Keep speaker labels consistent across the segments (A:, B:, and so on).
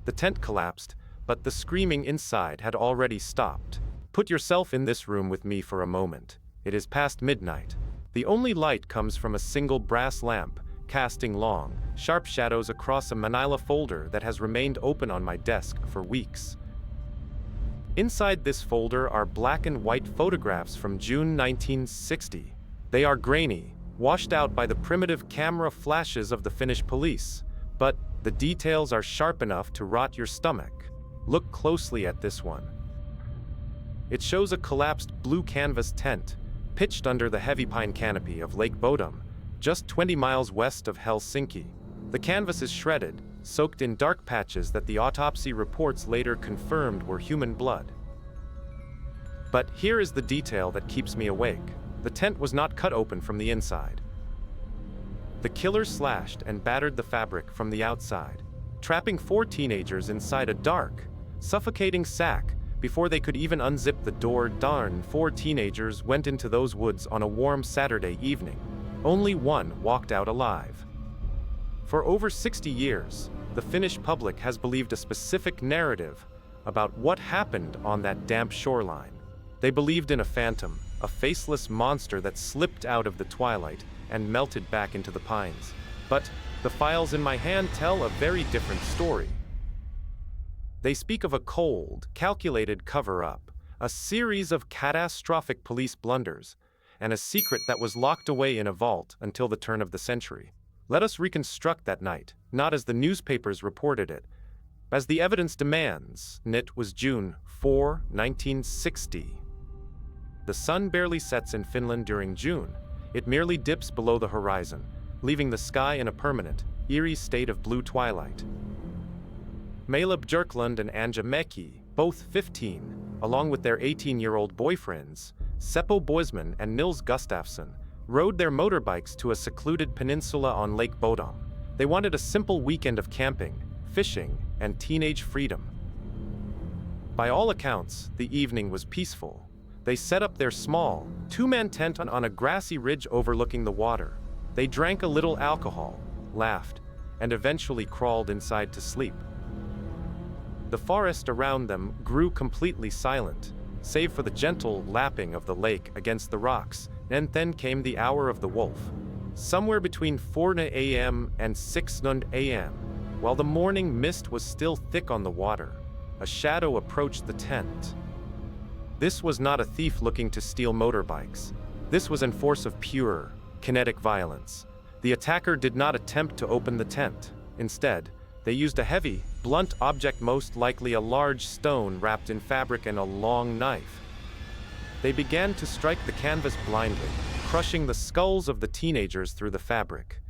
A: The tent collapsed, but the screaming inside had already stopped. Put yourself in this room with me for a moment. It is past midnight. The only light comes from a single brass lamp, casting long, sharp shadows across a manila folder that has remained open on my desk for weeks. Inside this folder are black and white photographs from June 1960. They are grainy, washed out by the primitive camera flashes of the Finnish police, but the details are sharp enough to rot your stomach. Look closely at this one. It shows a collapsed blue canvas tent, pitched under the heavy pine canopy of Lake Bodom, just 20 miles west of Helsinki. The canvas is shredded, soaked in dark patches that the autopsy reports later confirmed were human blood. But here is the detail that keeps me awake. The tent was not cut open from the inside. The killer slashed and battered the fabric from the outside, trapping 4 teenagers inside a dark, suffocating sack before they could even unzip the door. Darn, 4 teenagers went into those woods on a warm Saturday evening. Only one walked out alive. For over 60 years, the Finnish public has believed a specific narrative about what happened on that damp shoreline. They believed in a phantom, a faceless monster that slipped out of the twilight and melted back into the pines. But the files in my hand tell a very different story. They speak of a cold, calculated cover-up, a series of catastrophic police blunders, and a secret that was locked away in a vault until the turn of the century. Let us reconstruct that night, not as the newspapers reported it, as the evidence demands. It was June 4, 1960. The sun barely sets in Finland during June. It merely dips below the horizon, leaving the sky in a permanent, eerie state of blue twilight. Maila Björklund and Anja Mäki, both 15, along with their 18-year-old boyfriends, Seppo Boisman and Nils Gustafsson, rode their motorbikes to a secluded peninsula on Lake Bodom. They wanted a simple weekend of camping, fishing, and teenage freedom. By all accounts, the evening was peaceful. They set up their small, 2-man tent on a grassy ridge overlooking the water. They drank a little alcohol, laughed, and eventually crawled inside to sleep. The forest around them grew completely silent, save for the gentle lapping of the lake against the rocks, and then came the hour of the wolf. Somewhere between 4 a.m. and 6 a.m., while the morning mist was still thick on the water, a shadow approached the tent. This was not a thief looking to steal motorbikes. This was a force of pure, kinetic violence. The attacker did not attempt to open the tent. Instead, they used a heavy, blunt object, most likely a large stone wrapped in fabric, and a long knife. They began to strike the canvas blindly, crushing the skulls of the teenagers through the fabric.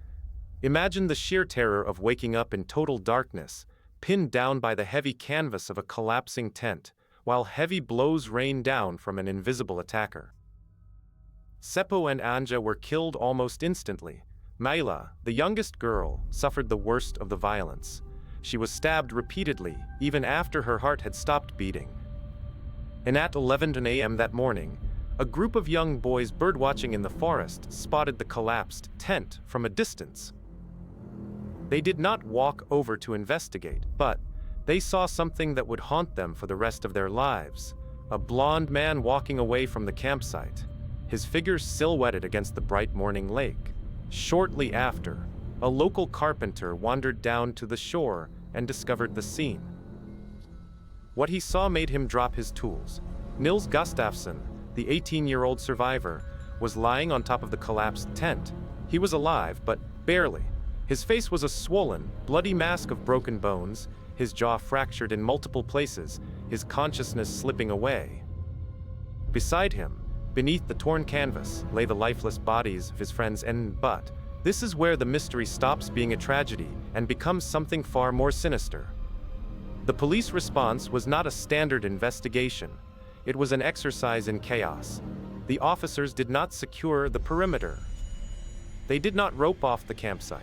A: Imagine the sheer terror of waking up in total darkness, pinned down by the heavy canvas of a collapsing tent, while heavy blows rained down from an invisible attacker. Seppo and Anja were killed almost instantly. Maila, the youngest girl, suffered the worst of the violence. She was stabbed repeatedly, even after her heart had stopped beating. And at 11 a.m. that morning, a group of young boys birdwatching in the forest spotted the collapsed tent from a distance. They did not walk over to investigate, but they saw something that would haunt them for the rest of their lives. A blond man walking away from the campsite, his figure silhouetted against the bright morning lake. Shortly after, a local carpenter wandered down to the shore and discovered the scene. What he saw made him drop his tools. Nils Gustafsson, the 18-year-old survivor, was lying on top of the collapsed tent. He was alive, but barely. His face was a swollen, bloody mask of broken bones, his jaw fractured in multiple places, his consciousness slipping away. Beside him, beneath the torn canvas, lay the lifeless bodies of his friends but this is where the mystery stops being a tragedy and becomes something far more sinister. The police response was not a standard investigation. It was an exercise in chaos. The officers did not secure the perimeter. They did not rope off the campsite.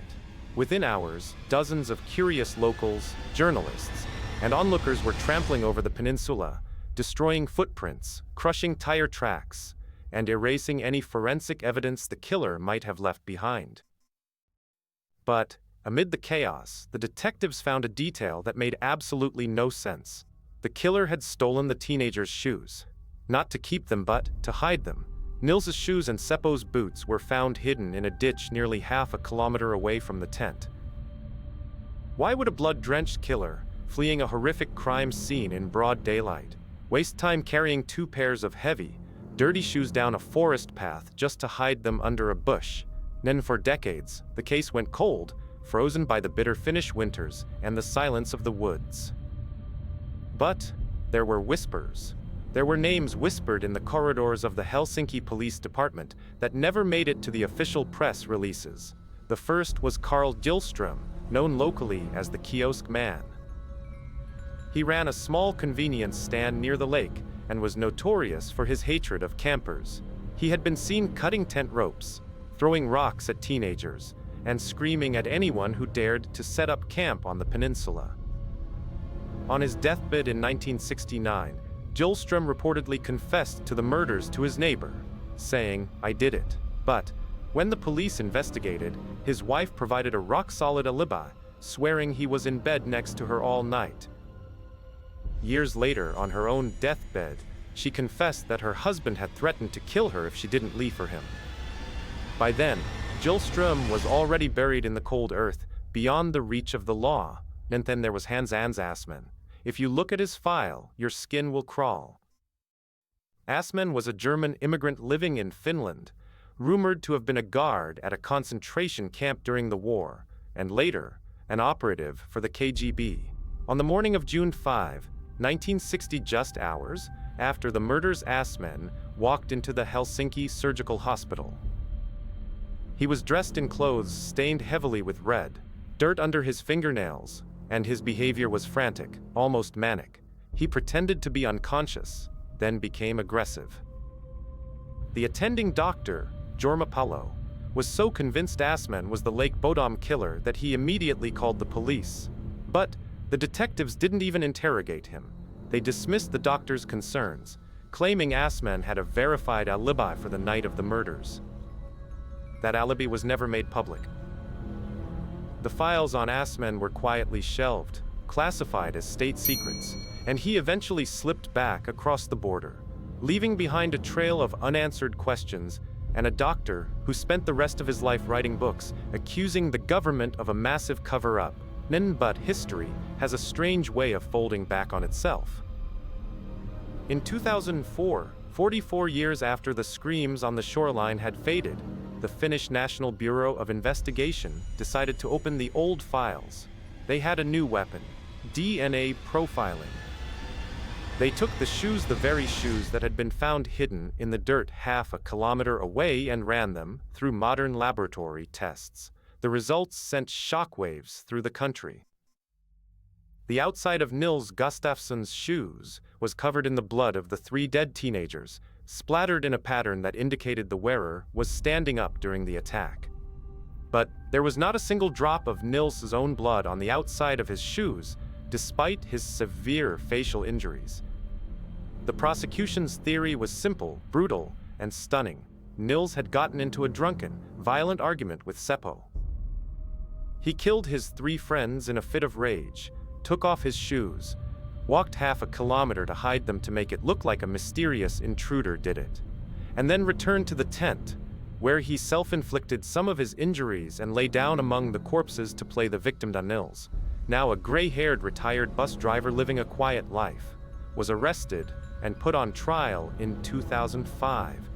A: Within hours, dozens of curious locals, journalists, and onlookers were trampling over the peninsula, destroying footprints, crushing tire tracks, and erasing any forensic evidence the killer might have left behind. But Amid the chaos, the detectives found a detail that made absolutely no sense. The killer had stolen the teenagers' shoes. Not to keep them, but to hide them. Nils's shoes and Seppo's boots were found hidden in a ditch nearly half a kilometer away from the tent. Why would a blood-drenched killer, fleeing a horrific crime scene in broad daylight, waste time carrying 2 pairs of heavy, dirty shoes down a forest path just to hide them under a bush? Then for decades, the case went cold, frozen by the bitter Finnish winters and the silence of the woods. But there were whispers. There were names whispered in the corridors of the Helsinki Police Department that never made it to the official press releases. The first was Karl Gyllström, known locally as the Kiosk Man. He ran a small convenience stand near the lake and was notorious for his hatred of campers. He had been seen cutting tent ropes, throwing rocks at teenagers, and screaming at anyone who dared to set up camp on the peninsula. On his deathbed in 1969, Gyllström reportedly confessed to the murders to his neighbor, saying, "I did it." But when the police investigated, his wife provided a rock-solid alibi, swearing he was in bed next to her all night. Years later, on her own deathbed, she confessed that her husband had threatened to kill her if she didn't leave for him. By then, Gyllström was already buried in the cold earth, beyond the reach of the law. And then there was Hans Assmann. If you look at his file, your skin will crawl. Assmann was a German immigrant living in Finland, rumored to have been a guard at a concentration camp during the war, and later, an operative for the KGB. On the morning of June 5, 1960, just hours after the murders, Assmann walked into the Helsinki Surgical Hospital. He was dressed in clothes stained heavily with red, dirt under his fingernails, and his behavior was frantic, almost manic. He pretended to be unconscious, then became aggressive. The attending doctor, Jorma Palo, was so convinced Assmann was the Lake Bodom killer that he immediately called the police. But the detectives didn't even interrogate him. They dismissed the doctor's concerns, claiming Assmann had a verified alibi for the night of the murders. That alibi was never made public. The files on Assmann were quietly shelved, classified as state secrets, and he eventually slipped back across the border, leaving behind a trail of unanswered questions and a doctor who spent the rest of his life writing books accusing the government of a massive cover-up. But history has a strange way of folding back on itself. In 2004, 44 years after the screams on the shoreline had faded, the Finnish National Bureau of Investigation decided to open the old files. They had a new weapon: DNA profiling. They took the shoes, the very shoes that had been found hidden in the dirt half a kilometer away, and ran them through modern laboratory tests. The results sent shockwaves through the country. The outside of Nils Gustafsson's shoes was covered in the blood of the 3 dead teenagers, splattered in a pattern that indicated the wearer was standing up during the attack. But there was not a single drop of Nils's own blood on the outside of his shoes, despite his severe facial injuries. The prosecution's theory was simple, brutal, and stunning. Nils had gotten into a drunken, violent argument with Seppo. He killed his 3 friends in a fit of rage, took off his shoes, walked half a kilometer to hide them to make it look like a mysterious intruder did it, and then returned to the tent, where he self-inflicted some of his injuries and lay down among the corpses to play the victim. Nils, now a gray-haired retired bus driver living a quiet life, was arrested and put on trial in 2005.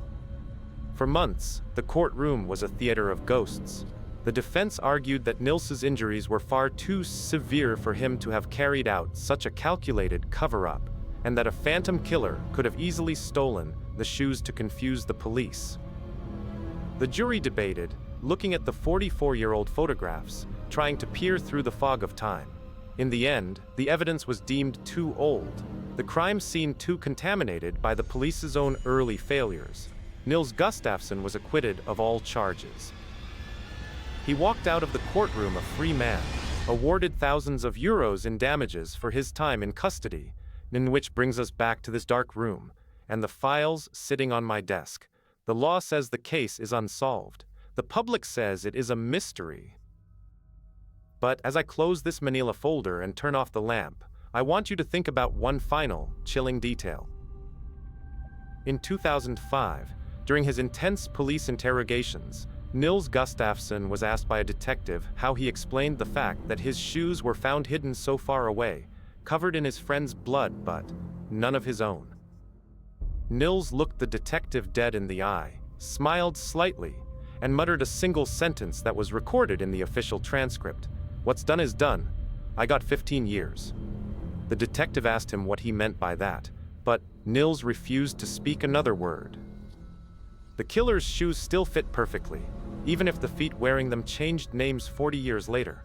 A: For months, the courtroom was a theater of ghosts. The defense argued that Nils's injuries were far too severe for him to have carried out such a calculated cover-up, and that a phantom killer could have easily stolen the shoes to confuse the police. The jury debated, looking at the 44-year-old photographs, trying to peer through the fog of time. In the end, the evidence was deemed too old, the crime scene too contaminated by the police's own early failures. Nils Gustafsson was acquitted of all charges. He walked out of the courtroom a free man, awarded thousands of euros in damages for his time in custody, which brings us back to this dark room, and the files sitting on my desk. The law says the case is unsolved. The public says it is a mystery. But as I close this manila folder and turn off the lamp, I want you to think about one final, chilling detail. In 2005, during his intense police interrogations, Nils Gustafsson was asked by a detective how he explained the fact that his shoes were found hidden so far away, covered in his friend's blood but none of his own. Nils looked the detective dead in the eye, smiled slightly, and muttered a single sentence that was recorded in the official transcript. "What's done is done. I got 15 years. The detective asked him what he meant by that, but Nils refused to speak another word. The killer's shoes still fit perfectly, even if the feet wearing them changed names 40 years later.